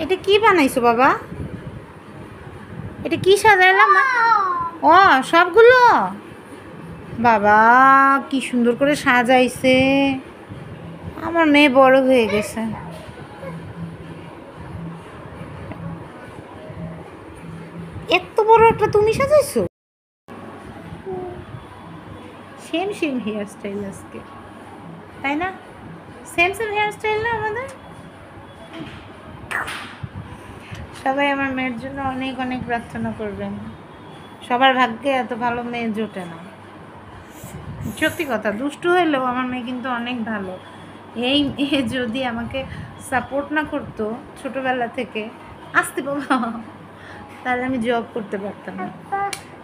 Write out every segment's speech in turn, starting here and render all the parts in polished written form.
এটা কি বানাইছো বাবা? এটা কি সাজাইলাম? ও সবগুলো বাবা কি সুন্দর করে সাজাইছে। আমার মেয়ে বড় হয়ে গেছে। এত বড় একটা তুমি সাজাইছো? সেম সেম হেয়ার স্টাইল আজকে, তাই না? সেম সেম হেয়ার স্টাইল না আমাদের? সবাই আমার মেয়ের জন্য অনেক অনেক প্রার্থনা করবেন। সবার ভাগ্যে এত ভালো মেয়ে জোটে না। সত্যি কথা, দুষ্টু হলেও আমার মেয়ে কিন্তু অনেক ভালো। এই মেয়ে যদি আমাকে সাপোর্ট না করতো ছোটবেলা থেকে, আসতে বাবা, তাহলে আমি জব করতে পারতাম না,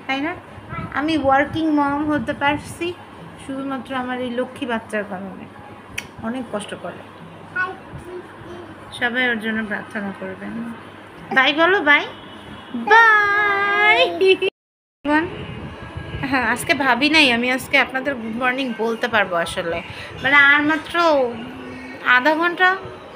তাই না? আমি ওয়ার্কিং মম হতে পারছি শুধুমাত্র আমার এই লক্ষ্মী বাচ্চার কারণে। অনেক কষ্ট করে। সবাই ওর জন্য প্রার্থনা করবেন। বাই বলো, বাই বাই। হ্যাঁ, আজকে ভাবি নাই আমি আজকে আপনাদের গুড মর্নিং বলতে পারবো আসলে। মানে আর মাত্র আধা ঘন্টা,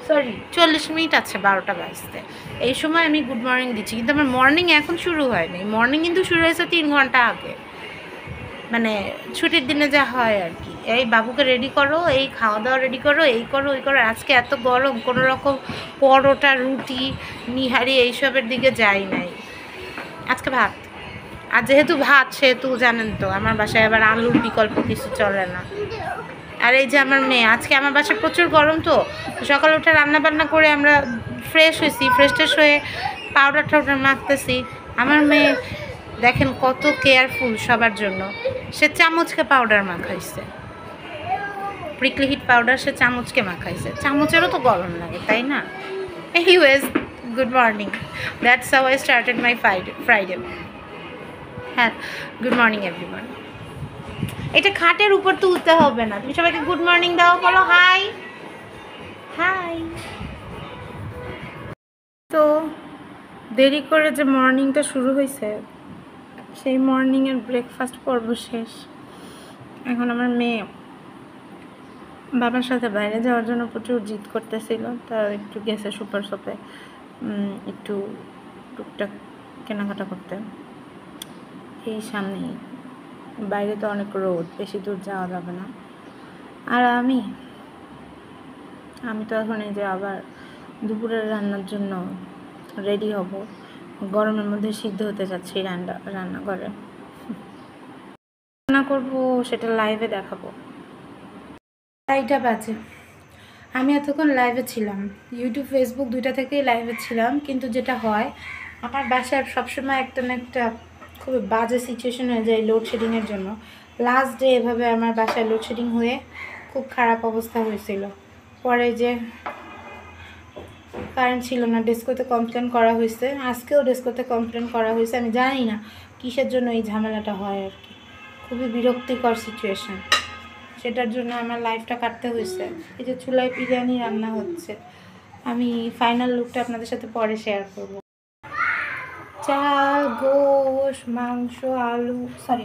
সরি 40 মিনিট আছে 12টা বাজতে। এই সময় আমি গুড মর্নিং দিচ্ছি, কিন্তু আমার মর্নিং এখন শুরু হয়নি। মর্নিং কিন্তু শুরু হয়েছে 3 ঘন্টা আগে। মানে ছুটির দিনে যা হয় আর কি, এই বাবুকে রেডি করো, এই খাওয়া দাওয়া রেডি করো, এই করো ওই করো। আজকে এত গরম, কোনো রকম পরোটা রুটি নিহারি এইসবের দিকে যাই নাই। আজকে ভাত। আর যেহেতু ভাত সেহেতু জানেন তো আমার বাসায় আবার আলুর বিকল্প কিছু চলে না। আর এই যে আমার মেয়ে, আজকে আমার বাসায় প্রচুর গরম, তো সকালে উঠে রান্না বান্না করে আমরা ফ্রেশ হয়েছি, ফ্রেশ ট্রেশ হয়ে পাউডার টাউডার মাখতেছি। আমার মেয়ে দেখেন কত কেয়ারফুল সবার জন্য। সে চামচকে পাউডার মাখাইছে, প্রিকলি হিট পাউডার সে চামচকে মাখাইছে। চামচেরও তো গরম লাগে, তাই না? Anyways, good morning. That's how I started my Friday. হ্যাঁ, গুড মর্নিং এভরিওয়ান। এটা খাটের উপর তুলতে হবে না। তুমি সবাইকে গুড মর্নিং দাও, বলো হাই হাই। তো দেরি করে যে মর্নিংটা শুরু হয়েছে, সেই মর্নিংয়ের ব্রেকফাস্ট পর্ব শেষ। এখন আমার মেয়ে বাবার সাথে বাইরে যাওয়ার জন্য প্রচুর জিদ করতেছিল। তা একটু গেছে সুপার শপে একটু টুকটাক কেনাকাটা করতে। এই সামনেই, বাইরে তো অনেক রোদ, বেশি দূর যাওয়া যাবে না। আর আমি তো এখন এই যে আবার দুপুরের রান্নার জন্য রেডি হব। গরমের মধ্যে সিদ্ধ হতে যাচ্ছি রান্নাঘরে। রান্না করবো সেটা লাইভে দেখাবো। 2টা বাজে। আমি এতক্ষণ লাইভে ছিলাম, ইউটিউব ফেসবুক 2টা থেকেই লাইভে ছিলাম। কিন্তু যেটা হয়, আমার বাসার সবসময় একটা না একটা খুবই বাজে সিচুয়েশন হয়ে যায় লোডশেডিংয়ের জন্য। লাস্ট ডে এভাবে আমার বাসায় লোডশেডিং হয়ে খুব খারাপ অবস্থা হয়েছিল। পরে যে কারেন্ট ছিল না, ডেস্কোতে কমপ্লেন করা হয়েছে। আজকেও ডেস্কোতে কমপ্লেন করা হয়েছে। আমি জানি না কিসের জন্য এই ঝামেলাটা হয় আর কি। খুবই বিরক্তিকর সিচুয়েশান, সেটার জন্য আমার লাইফটা কাটতে হয়েছে। এই যে চুলায় বিরিয়ানি রান্না হচ্ছে, আমি ফাইনাল লুকটা আপনাদের সাথে পরে শেয়ার করব। চাল, গোশ, মাংস, আলু,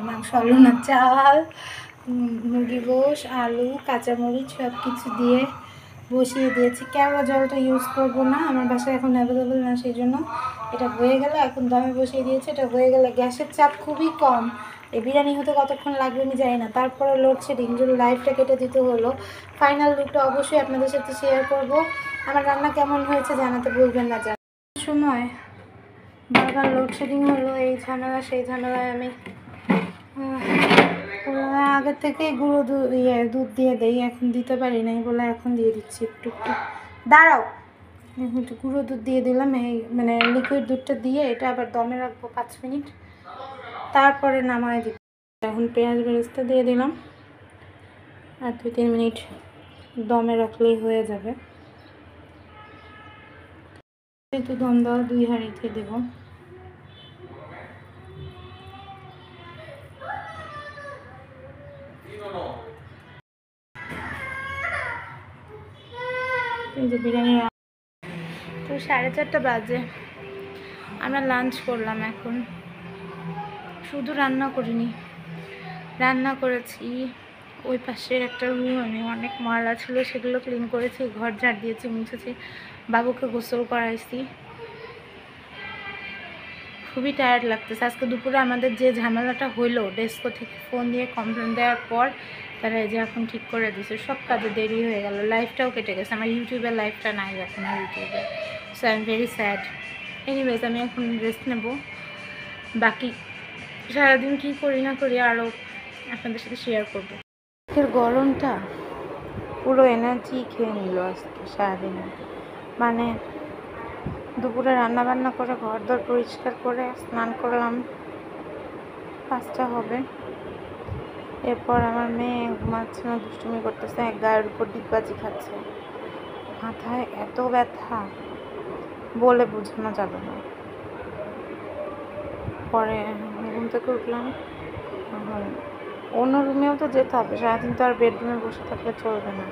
মাংস আলু না, চাল, মুরগি গোশ, আলু, কাঁচামরিচ সব কিছু দিয়ে বসিয়ে দিয়েছি। কেওড়া জলটা ইউজ করব না, আমার বাসায় এখন অ্যাভেলেবল না, সেই জন্য এটা হয়ে গেলে এখন দমে বসিয়ে দিয়েছি। এটা হয়ে গেলে গ্যাসের চাপ খুবই কম। এই বিরিয়ানি হতে কতক্ষণ লাগবে আমি জানি না। তারপরে লোডশেডিং জন্য লাইফটা কেটে দিতে হলো। ফাইনাল লুকটা অবশ্যই আপনাদের সাথে শেয়ার করব। আমার রান্না কেমন হয়েছে জানাতে ভুলবেন না। সময় বারবার লোডশেডিং হলো, এই ঝামেলা সেই ঝামেলায় আমি আগের থেকেই দুধ দিয়ে দেই, এখন দিতে পারি নাই বলে এখন দিয়ে দিচ্ছি একটু একটু। দাঁড়াও, একটু গুঁড়ো দুধ দিয়ে দিলাম। এই মানে লিকুইড দুধটা দিয়ে এটা আবার দমে রাখবো 5 মিনিট, তারপরে নামায় দিব। এখন পেঁয়াজ বেরেস্তা দিয়ে দিলাম, আর 2-3 মিনিট দমে রাখলেই হয়ে যাবে। যেহেতু দম দেওয়া 2 হাঁড়িতে দেবো। এই যে বিরিয়ানি তো 4:30 বাজে, আমরা লাঞ্চ করলাম। এখন শুধু রান্না করিনি, রান্না করেছি। ওই পাশের একটা রুম আমি অনেক ময়লা ছিল সেগুলো ক্লিন করেছি, ঘর ঝাড় দিয়েছি, মুছেছি। বাবুকে গোসল করাইছি, খুবই টায়ার্ড লাগতেছে। আজকে দুপুরে আমাদের যে ঝামেলাটা হইলো ডেস্কো থেকে ফোন দিয়ে কমপ্লেন দেওয়ার পর তারা এই যে এখন ঠিক করে দিছে, সব কাজে দেরি হয়ে গেল, লাইফটাও কেটে গেছে, আমার ইউটিউবের লাইফটা নাই এখন আর ইউটিউবে। So I am very sad. Anyways আমি এখন রেস্ট নেব, বাকি সারাদিন কী করি না করি আরও আপনাদের সাথে শেয়ার করবো। গরমটা পুরো এনার্জি খেয়ে নিল আজকে সারাদিনে, মানে দুপুরে রান্নাবান্না করে ঘরদর পরিষ্কার করে স্নান করলাম, 5টা হবে। এরপর আমার মেয়ে ঘুমাচ্ছে না, দুষ্টুমি করতেছে, এক গায়ের উপর ডিগবাজি খাচ্ছে। মাথায় এত ব্যথা বলে বোঝানো যাবে না। পরে ঘুম থেকে উঠলাম, এখন অন্য রুমেও তো যেতে হবে, সারাদিন তো আর বেডরুমে বসে থাকলে চলবে না,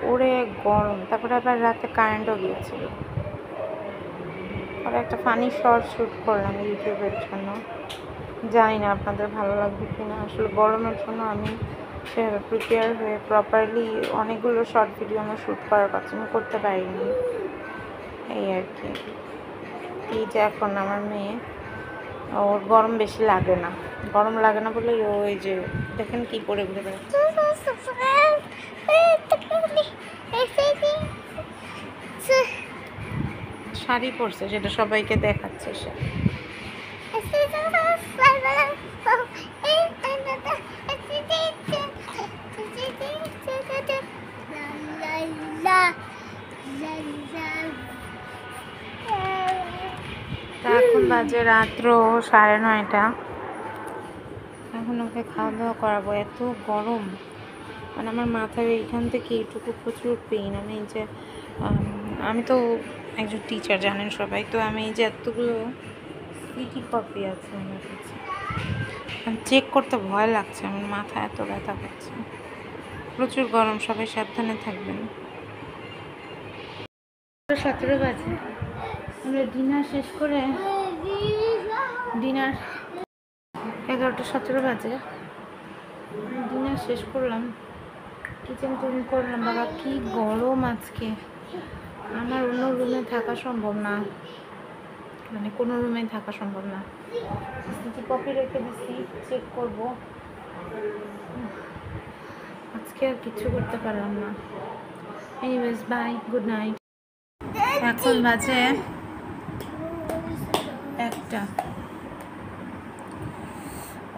ওরে গরম। তারপরে আবার রাতে কারেন্টও গিয়েছিল। পরে একটা ফানি শর্ট শ্যুট করলাম ইউটিউবের জন্য, জানি না আপনাদের ভালো লাগবে কি না। আসলে গরমের জন্য আমি সেভাবে প্রিপেয়ার হয়ে প্রপারলি অনেকগুলো শর্ট ভিডিও আমার শ্যুট করার কথা আমি করতে পারিনি, এই আর কি। এই যে এখন আমার মেয়ে, ওর গরম বেশি লাগে না, গরম লাগে না বলেই ও এই যে দেখেন কি করে ঘুরে বেড়াচ্ছে। শাড়ি পরছে, সেটা সবাইকে দেখাচ্ছে সে। এখন বাজে রাত্র 9:30। এখন ওকে খাওয়া দাওয়া করাবো, এত গরম, মানে আমার মাথার এইখান থেকে এইটুকু প্রচুর পেইন। আমি এই যে আমি তো একজন টিচার জানেন সবাই, তো আমি এই যে এতগুলো সিটি কপি আছে আমার কাছে, চেক করতে ভয় লাগছে, আমার মাথা এত ব্যথা করছে, প্রচুর গরম। সবাই সাবধানে থাকবেন। 17 বাজে, আমরা ডিনার শেষ করে, ডিনার 11:17 বাজে, ডিনার শেষ করলাম, কিচেন ক্লিন করলাম। বাবা কি গরম আজকে, আমার অন্য রুমে থাকা সম্ভব না, মানে কোনো রুমে থাকা সম্ভব না। সিটি কপি রেখে দিচ্ছি, চেক করবো, আজকে আর কিছু করতে পারলাম না। Anyways bye, good night. এখন বাজে 1টা।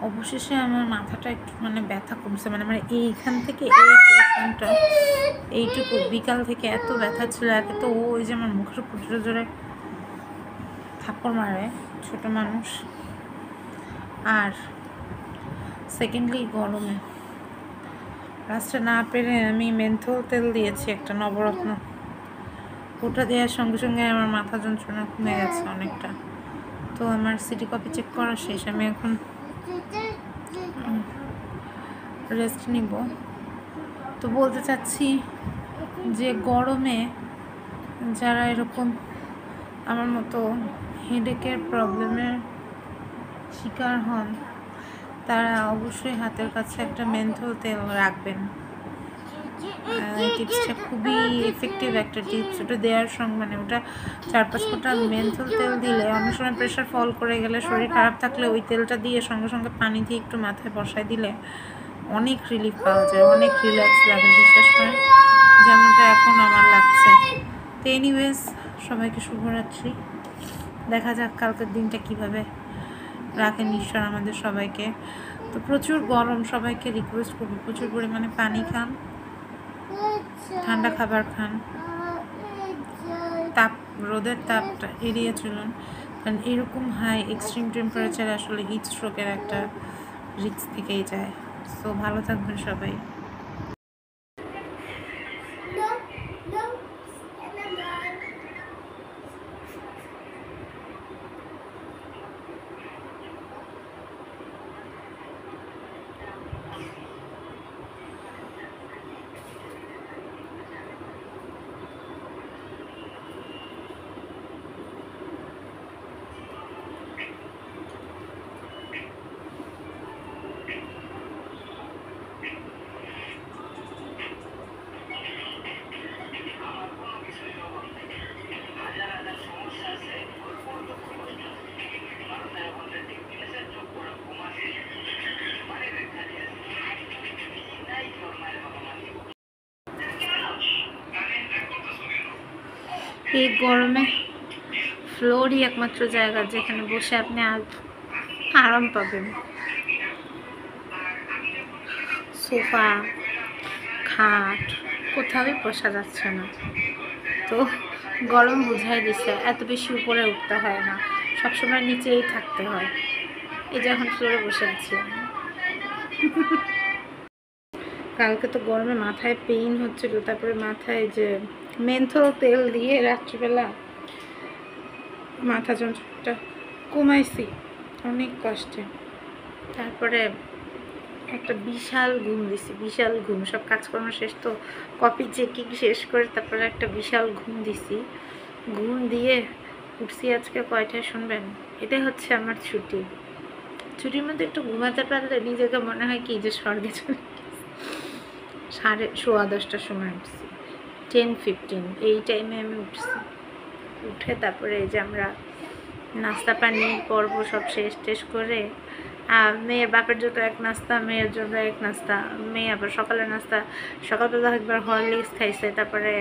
অবশেষে আমার মাথাটা একটু মানে ব্যথা কমছে, মানে আমার এইখান থেকে এই পোর্শনটা এইটুকু বিকাল থেকে এত ব্যথা ছিল। একে তো ওই যে আমার মুখের উপর জোরে জোরে থাপ্পড় মারে ছোট মানুষ, আর সেকেন্ডলি গরমে রাস্তা না পেরে আমি মেন্থল তেল দিয়েছি একটা নবরত্ন, ওটা দেওয়ার সঙ্গে সঙ্গে আমার মাথা যন্ত্রণা কমে গেছে অনেকটা। তো আমার সিটি কপি চেক করা শেষ, আমি এখন রেস্ট নিব। তো বলতে চাচ্ছি যে গরমে যারা এরকম আমার মতো হেডেকের প্রবলেমের শিকার হন, তারা অবশ্যই হাতের কাছে একটা মেন্থল তেল রাখবেন। এই টিপসটা খুবই এফেক্টিভ একটা টিপস। ওটা দেওয়ার সঙ্গে মানে ওটা 4-5 ফোঁটা মেন্থল তেল দিলে, অনেক সময় প্রেশার ফল করে গেলে, শরীর খারাপ থাকলে ওই তেলটা দিয়ে সঙ্গে সঙ্গে পানি দিয়ে একটু মাথায় বসায় দিলে অনেক রিলিফ পাওয়া যায়, অনেক রিল্যাক্স লাগে, বিশেষ করে যেমনটা এখন আমার লাগছে। তো এনিওয়েজ সবাইকে শুভরাত্রি, দেখা যাক কালকের দিনটা কিভাবে রাখেন ঈশ্বর আমাদের সবাইকে। তো প্রচুর গরম, সবাইকে রিকোয়েস্ট করবো প্রচুর পরিমাণে পানি খান, ঠান্ডা খাবার খান, তাপ রোদের তাপটা এড়িয়ে চলুন, কারণ এরকম হাই এক্সট্রিম টেম্পারেচারে আসলে হিট স্ট্রোকের একটা রিস্ক থেকেই যায়। সো ভালো থাকবেন সবাই। এই গরমে ফ্লোরই একমাত্র জায়গা যেখানে বসে আপনি আরাম পাবেন। সোফা, খাট কোথাওই বসা যাচ্ছে না। তো গরম বুঝাই দিচ্ছে, এত বেশি উপরে উঠতে হয় না, সবসময় নিচেই থাকতে হয়। এই যে এখন ফ্লোরে বসে আছি আমি। কালকে তো গরমে মাথায় পেইন হচ্ছিল, তারপরে মাথায় যে মেন্থল তেল দিয়ে রাত্রিবেলা মাথা যন্ত্রণাটা কমাইছি অনেক কষ্টে। তারপরে একটা বিশাল ঘুম দিছি, বিশাল ঘুম, সব কাজকর্ম শেষ তো কপি চেকিং শেষ করে তারপরে একটা বিশাল ঘুম দিছি। ঘুম দিয়ে উঠছি আজকে কয়টায় শুনবেন? এটাই হচ্ছে আমার ছুটি। ছুটির মধ্যে একটু ঘুমাতে পারলে নিজেকে মনে হয় কি যে স্বর্গে চলে। 10:15টার সময় উঠছি, 10:15 এই টাইমে আমি উঠছি। উঠে তারপরে এই যে আমরা নাস্তা পানি পর্ব সব শেষ করে মেয়ের বাপের জন্য এক নাস্তা, মেয়ের জন্য এক নাস্তা, মেয়ে আবার সকালের নাস্তা সকালবেলা একবার হরলিক্স খাইছে, তারপরে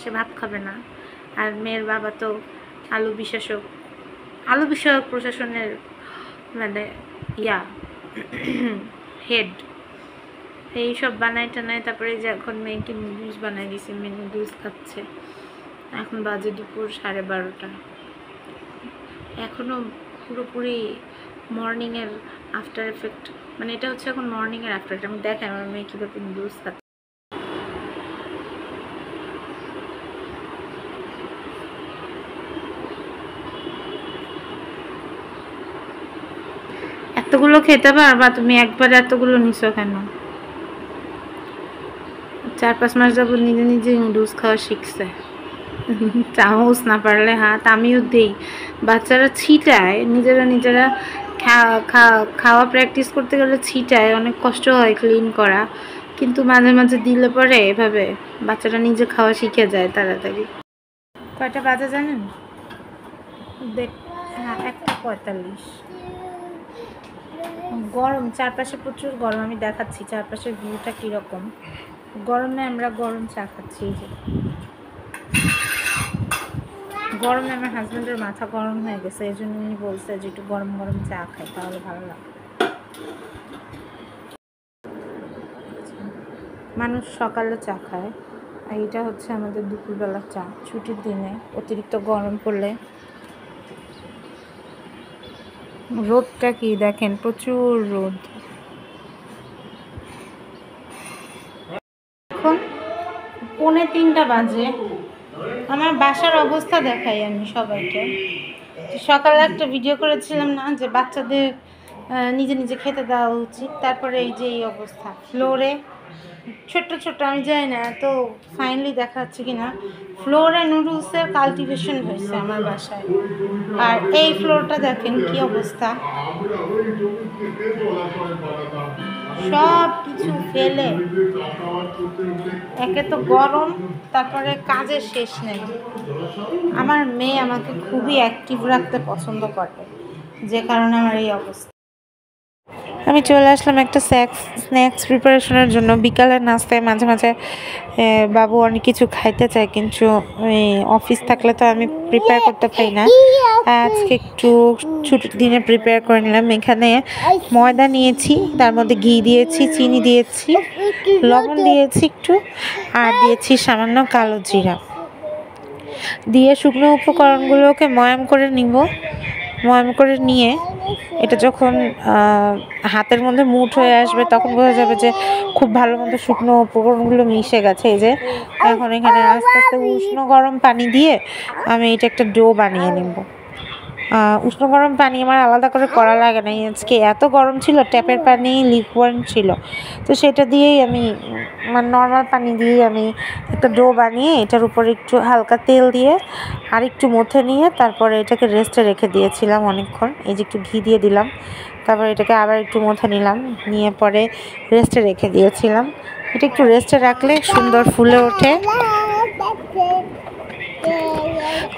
সে ভাত খাবে না। আর মেয়ের বাবা তো আলু বিষয়ক প্রশাসনের মানে হেড, এইসব বানাই টানায় তারপরে যে এখন মেয়েকে নুডলস বানাই দিয়েছি, মেয়ে নুডলস খাচ্ছে। এখন বাজে দুপুর 12:30। এখনও পুরোপুরি মর্নিংয়ের আফটার এফেক্ট, মানে এটা হচ্ছে এখন মর্নিংয়ের আফটার এফেক্ট। আমি দেখাই আমার মেয়ে কীভাবে নুডলস খাচ্ছে। এতগুলো খেতে পারবা তুমি? একবার এতগুলো নিছো কেন? 4-5 মাস যাবো নিজে নিজে নুডলস খাওয়া শিখছে। চামচ না পারলে হাত, আমিও দেই। বাচ্চারা ছিটায়, নিজেরা খাওয়া প্র্যাকটিস করতে গেলে ছিটায়, অনেক কষ্ট হয় ক্লিন করা, কিন্তু মাঝে মাঝে দিলে পরে এভাবে বাচ্চারা নিজে খাওয়া শিখে যায় তাড়াতাড়ি। কয়টা বাজে জানেন? 1:45। গরম, চারপাশে প্রচুর গরম। আমি দেখাচ্ছি চারপাশের ভিউটা কীরকম। গরমে আমরা গরম চা খাচ্ছি। এই যে গরমে আমার হাজব্যান্ডের মাথা গরম হয়ে গেছে, এই জন্য উনি বলছে যে একটু গরম গরম চা খাই, তাহলে ভালো লাগে। মানুষ সকালে চা খায়, আর এটা হচ্ছে আমাদের দুপুরবেলা চা। ছুটির দিনে অতিরিক্ত গরম পড়লে, রোদটা কি দেখেন, প্রচুর রোদ। এখন 2:45 বাজে। আমার বাসার অবস্থা দেখাই আমি সবাইকে। সকালে একটা ভিডিও করেছিলাম না যে বাচ্চাদের নিজে নিজে খেতে দেওয়া উচিত, তারপরে এই যে এই অবস্থা। ফ্লোরে ছোট্ট আমি জানি না এত ফাইনলি দেখাচ্ছে কিনা, ফ্লোরে নুডলসের কাল্টিভেশন হয়েছে আমার বাসায়। আর এই ফ্লোরটা দেখেন কি অবস্থা, সব কিছু ফেলে। একে তো গরম, তারপরে কাজের শেষ নেই। আমার মেয়ে আমাকে খুবই অ্যাক্টিভ রাখতে পছন্দ করে, যে কারণে আমার এই অবস্থা। আমি চলে আসলাম একটা স্ন্যাক্স প্রিপারেশনের জন্য। বিকালের নাস্তায় মাঝে মাঝে বাবু অনেক কিছু খাইতে চায়, কিন্তু অফিস থাকলে তো আমি প্রিপেয়ার করতে পারি না। আজকে একটু ছুটির দিনে প্রিপেয়ার করে নিলাম। এখানে ময়দা নিয়েছি, তার মধ্যে ঘি দিয়েছি, চিনি দিয়েছি, লবণ দিয়েছি একটু, আর দিয়েছি সামান্য কালো জিরা দিয়ে শুকনো উপকরণগুলোকে ময়াম করে নিব। ময়াম করে নিয়ে এটা যখন হাতের মধ্যে মুঠ হয়ে আসবে তখন বোঝা যাবে যে খুব ভালো মতো শুকনো উপকরণগুলো মিশে গেছে। এই যে এখন এখানে আস্তে আস্তে উষ্ণ গরম পানি দিয়ে আমি এটা একটা ডো বানিয়ে নিব। উষ্ণ গরম পানি আমার আলাদা করে করা লাগে না, আজকে এত গরম ছিল, ট্যাপের পানি লিকুইড ছিল, তো সেটা দিয়েই আমি মানে নর্মাল পানি দিয়েই আমি একটা ডো বানিয়ে এটার উপরে একটু হালকা তেল দিয়ে আর একটু মথে নিয়ে তারপরে এটাকে রেস্টে রেখে দিয়েছিলাম অনেকক্ষণ। এই যে একটু ঘি দিয়ে দিলাম, তারপরে এটাকে আবার একটু মথে নিলাম, নিয়ে পরে রেস্টে রেখে দিয়েছিলাম। এটা একটু রেস্টে রাখলে সুন্দর ফুলে ওঠে।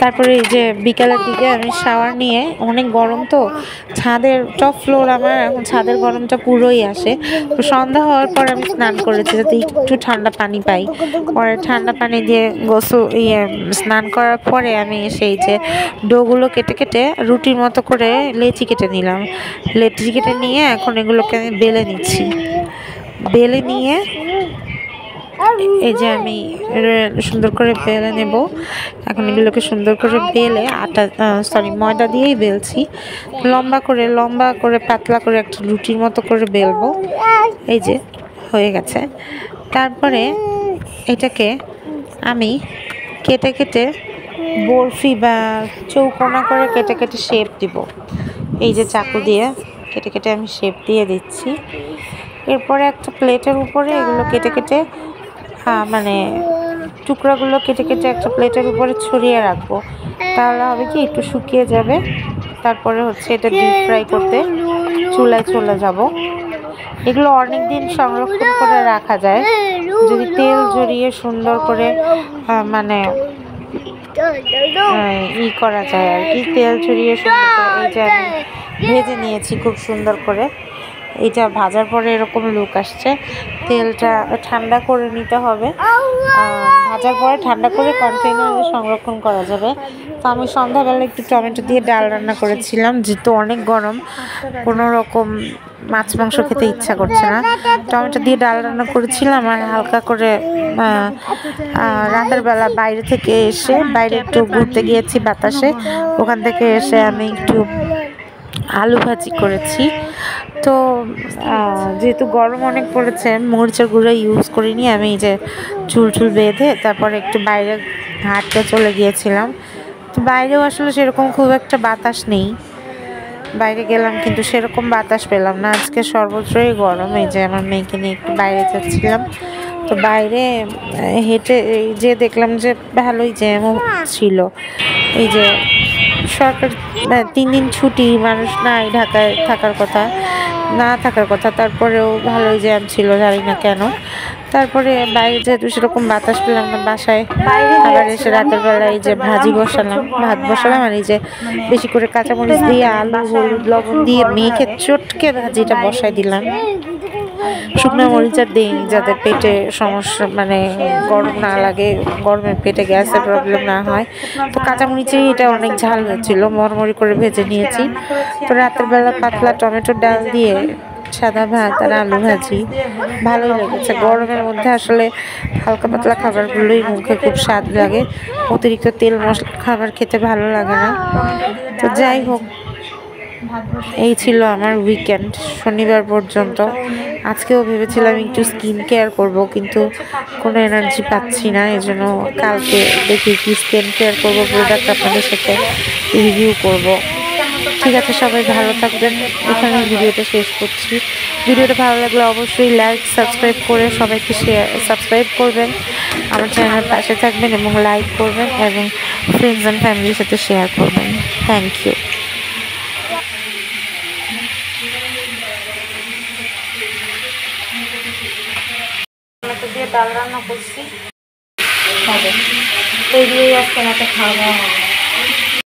তারপরে এই যে বিকালের দিকে আমি শাওয়ার নিয়ে, অনেক গরম তো ছাদের টপ ফ্লোর আমার, এখন ছাদের গরমটা পুরোই আসে। তো সন্ধ্যা হওয়ার পর আমি স্নান করেছি যাতে একটু ঠান্ডা পানি পাই। পরে ঠান্ডা পানি দিয়ে গোসল স্নান করার পরে আমি সেই যে ডোগুলো কেটে কেটে রুটির মতো করে লেচি কেটে নিলাম। লেচি কেটে নিয়ে এখন এগুলোকে আমি বেলে নিচ্ছি। বেলে নিয়ে এই যে আমি সুন্দর করে বেলে নেব। এখন এগুলোকে সুন্দর করে বেলে ময়দা দিয়েই বেলছি। লম্বা করে পাতলা করে একটা রুটির মতো করে বেলবো। এই যে হয়ে গেছে। তারপরে এটাকে আমি কেটে কেটে বরফি বা চৌকোনা করে কেটে কেটে শেপ দিব। এই যে চাকু দিয়ে কেটে কেটে আমি শেপ দিয়ে দিচ্ছি। এরপরে একটা প্লেটের উপরে এগুলো কেটে কেটে মানে টুকরাগুলো কেটে কেটে একটা প্লেটের উপরে ছড়িয়ে রাখবো। তাহলে হবে কি একটু শুকিয়ে যাবে। তারপরে হচ্ছে এটা ডিপ ফ্রাই করতে চুলায় চলে যাব। এগুলো অনেক দিন সংরক্ষণ করে রাখা যায় যদি তেল জড়িয়ে সুন্দর করে মানে করা যায় আর কি। তেল ছড়িয়ে সুন্দর করে এই যে আমি ভেজে নিয়েছি খুব সুন্দর করে। এটা ভাজার পরে এরকম লুক আসছে। তেলটা ঠান্ডা করে নিতে হবে। ভাজার পরে ঠান্ডা করে কন্টেইনারে সংরক্ষণ করা যাবে। তো আমি সন্ধ্যাবেলা একটু টমেটো দিয়ে ডাল রান্না করেছিলাম, যেহেতু অনেক গরম কোনো রকম মাছ মাংস খেতে ইচ্ছা করছে না। টমেটো দিয়ে ডাল রান্না করেছিলাম আর হালকা করে রাতের বেলা বাইরে একটু ঘুরতে গিয়েছি বাতাসে, ওখান থেকে এসে আমি একটু আলু ভাজি করেছি। তো যেহেতু গরম অনেক পড়েছে, মরিচের গুঁড়ো ইউজ করিনি আমি। এই যে চুল বেঁধে তারপরে একটু বাইরে হাঁটতে চলে গিয়েছিলাম। তো বাইরেও আসলে সেরকম খুব একটা বাতাস নেই। বাইরে গেলাম কিন্তু সেরকম বাতাস পেলাম না। আজকে সর্বত্রই গরম। এই যে আমার মেয়েকে নিয়ে একটু বাইরে যাচ্ছিলাম, তো বাইরে হেঁটে যে দেখলাম যে ভালোই জ্যামও ছিল। এই যে সরকার 3 দিন ছুটি, মানুষ নাই, ঢাকায় থাকার কথা, তারপরেও ভালোই জ্যাম ছিল, জানি না কেন। তারপরে বাইরে যেহেতু সেরকম বাতাস পেলাম না, বাসায় আবার এসে রাতের বেলা এই যে ভাত বসালাম আর এই যে বেশি করে কাঁচামরিচ দিয়ে আলু হলুদ লবণ দিয়ে মেখে চটকে ভাজিটা বসাই দিলাম। শুকনো মরিচা দিই যাতে পেটে সমস্যা মানে গরম না লাগে, গরমে পেটে গ্যাসের প্রবলেম না হয়। তো কাঁচামরিচেই এটা অনেক ঝাল হয়েছিল, মরমরি করে ভেজে নিয়েছি। তো রাতের বেলা পাতলা টমেটোর ডাল দিয়ে সাদা ভাত আর আলু ভাজি ভালোই লেগেছে। গরমের মধ্যে আসলে হালকা পাতলা খাবারগুলোই মুখে খুব স্বাদ লাগে। অতিরিক্ত তেল মশলা খাবার খেতে ভালো লাগে না। তো যাই হোক, এই ছিল আমার উইকেন্ড শনিবার পর্যন্ত। আজকেও ভেবেছিলাম একটু স্কিন কেয়ার করব, কিন্তু কোনো এনার্জি পাচ্ছি না। এই জন্য কালকে দেখি কি স্কিন কেয়ার করবো, প্রোডাক্ট আপনাদের সাথে রিভিউ করব। ঠিক আছে, সবাই ভালো থাকবেন। এখানে ভিডিওটা শেষ করছি। ভিডিওটা ভালো লাগলে অবশ্যই লাইক সাবস্ক্রাইব করে সবাইকে সাবস্ক্রাইব করবেন, আমার চ্যানেলের পাশে থাকবেন এবং লাইক করবেন এবং ফ্রেন্ডস অ্যান্ড ফ্যামিলির সাথে শেয়ার করবেন। Thank you. টমেটো দিয়ে ডাল রান্না করছি, এইগুলোই আজকে রাতে খাওয়া দাওয়া হবে।